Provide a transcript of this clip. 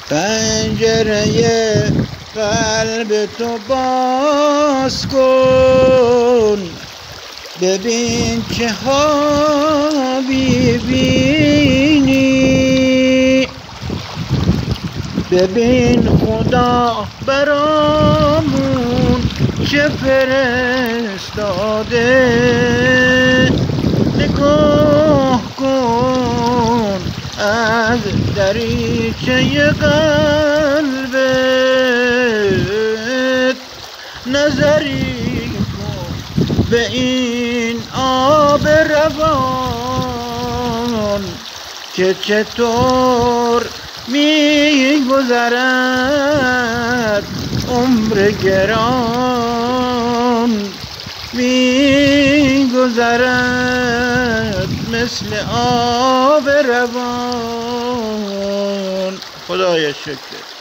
پنجره قلب تو باز کن، ببین چه ها ببینی. ببین خدا برامون چه فرستاده. نگاه کن از دریچه قلبت، نظری کن به این آب روان که چطور میگذرد عمر گران. میگذرد مثل آب روان. خدایا شکر.